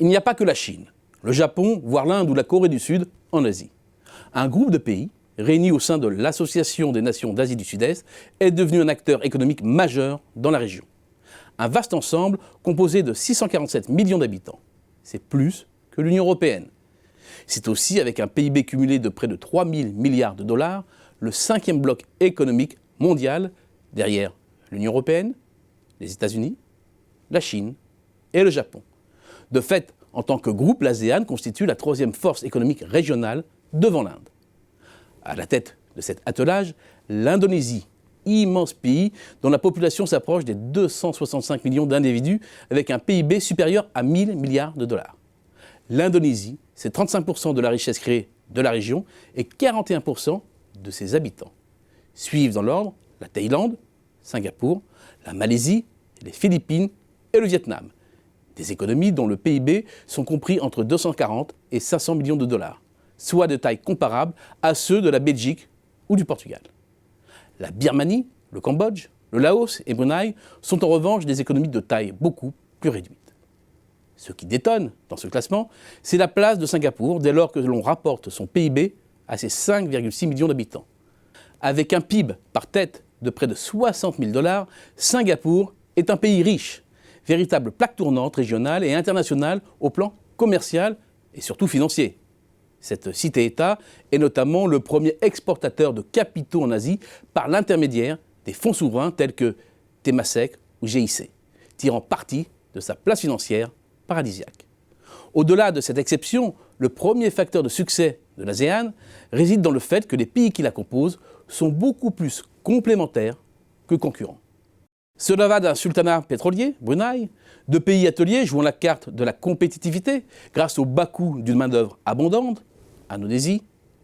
Il n'y a pas que la Chine, le Japon, voire l'Inde ou la Corée du Sud en Asie. Un groupe de pays, réunis au sein de l'Association des nations d'Asie du Sud-Est, est devenu un acteur économique majeur dans la région. Un vaste ensemble composé de 647 millions d'habitants. C'est plus que l'Union européenne. C'est aussi, avec un PIB cumulé de près de 3 000 milliards de dollars, le 5e bloc économique mondial, derrière l'Union européenne, les États-Unis, la Chine et le Japon. De fait, en tant que groupe, l'ASEAN constitue la 3e force économique régionale devant l'Inde. À la tête de cet attelage, l'Indonésie, immense pays dont la population s'approche des 265 millions d'individus avec un PIB supérieur à 1 000 milliards de dollars. L'Indonésie, c'est 35% de la richesse créée de la région et 41% de ses habitants. Suivent dans l'ordre la Thaïlande, Singapour, la Malaisie, les Philippines et le Vietnam. Des économies dont le PIB sont compris entre 240 et 500 millions de dollars, soit de taille comparable à ceux de la Belgique ou du Portugal. La Birmanie, le Cambodge, le Laos et Brunei sont en revanche des économies de taille beaucoup plus réduite. Ce qui détonne dans ce classement, c'est la place de Singapour dès lors que l'on rapporte son PIB à ses 5,6 millions d'habitants. Avec un PIB par tête de près de 60 000 $, Singapour est un pays riche, véritable plaque tournante régionale et internationale au plan commercial et surtout financier. Cette cité-État est notamment le premier exportateur de capitaux en Asie par l'intermédiaire des fonds souverains tels que Temasek ou GIC, tirant parti de sa place financière paradisiaque. Au-delà de cette exception, le premier facteur de succès de l'ASEAN réside dans le fait que les pays qui la composent sont beaucoup plus complémentaires que concurrents. Cela va d'un sultanat pétrolier, Brunei, de pays ateliers jouant la carte de la compétitivité grâce au bas coût d'une main-d'œuvre abondante, Indonésie,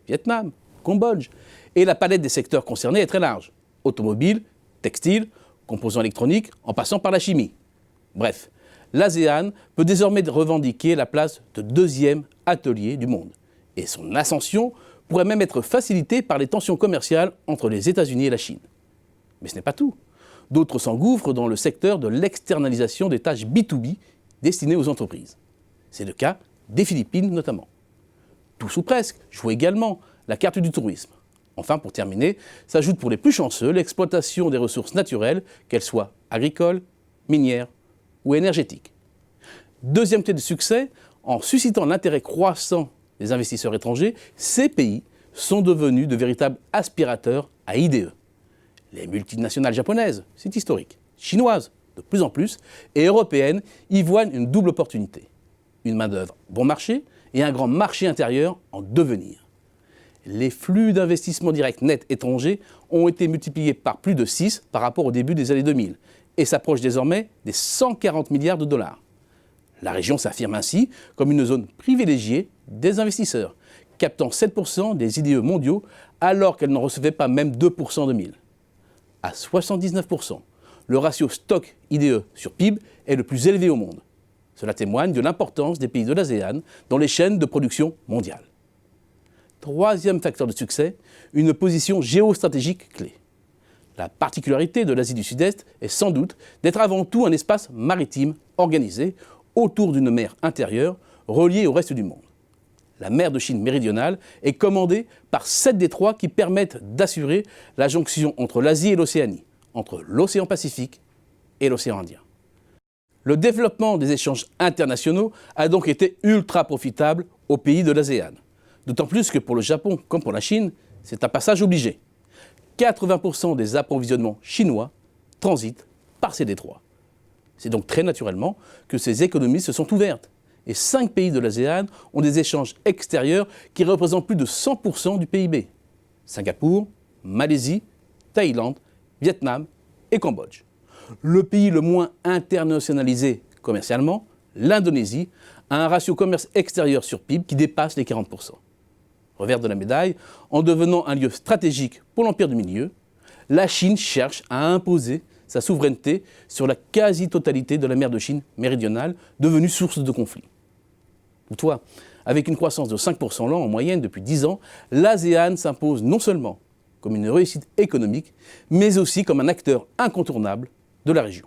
Vietnam, Cambodge, et la palette des secteurs concernés est très large, automobile, textile, composants électroniques, en passant par la chimie. Bref, l'ASEAN peut désormais revendiquer la place de 2e atelier du monde, et son ascension pourrait même être facilitée par les tensions commerciales entre les États-Unis et la Chine. Mais ce n'est pas tout. D'autres s'engouffrent dans le secteur de l'externalisation des tâches B2B destinées aux entreprises. C'est le cas des Philippines notamment. Tous ou presque jouent également la carte du tourisme. Enfin, pour terminer, s'ajoute pour les plus chanceux l'exploitation des ressources naturelles, qu'elles soient agricoles, minières ou énergétiques. Deuxième clé de succès, en suscitant l'intérêt croissant des investisseurs étrangers, ces pays sont devenus de véritables aspirateurs à IDE. Les multinationales japonaises, c'est historique, chinoises, de plus en plus, et européennes y voient une double opportunité. Une main-d'œuvre bon marché et un grand marché intérieur en devenir. Les flux d'investissements directs nets étrangers ont été multipliés par plus de 6 par rapport au début des années 2000 et s'approchent désormais des 140 milliards de dollars. La région s'affirme ainsi comme une zone privilégiée des investisseurs, captant 7% des IDE mondiaux alors qu'elle n'en recevait pas même 2% en 2000. À 79%, le ratio stock IDE sur PIB est le plus élevé au monde. Cela témoigne de l'importance des pays de l'ASEAN dans les chaînes de production mondiales. Troisième facteur de succès, une position géostratégique clé. La particularité de l'Asie du Sud-Est est sans doute d'être avant tout un espace maritime organisé autour d'une mer intérieure reliée au reste du monde. La mer de Chine méridionale est commandée par 7 détroits qui permettent d'assurer la jonction entre l'Asie et l'Océanie, entre l'océan Pacifique et l'océan Indien. Le développement des échanges internationaux a donc été ultra profitable aux pays de l'ASEAN. D'autant plus que pour le Japon comme pour la Chine, c'est un passage obligé. 80% des approvisionnements chinois transitent par ces détroits. C'est donc très naturellement que ces économies se sont ouvertes. Et 5 pays de l'ASEAN ont des échanges extérieurs qui représentent plus de 100% du PIB. Singapour, Malaisie, Thaïlande, Vietnam et Cambodge. Le pays le moins internationalisé commercialement, l'Indonésie, a un ratio commerce extérieur sur PIB qui dépasse les 40%. Revers de la médaille, en devenant un lieu stratégique pour l'Empire du Milieu, la Chine cherche à imposer sa souveraineté sur la quasi-totalité de la mer de Chine méridionale, devenue source de conflits. Toutefois, avec une croissance de 5% l'an en moyenne depuis 10 ans, l'ASEAN s'impose non seulement comme une réussite économique, mais aussi comme un acteur incontournable de la région.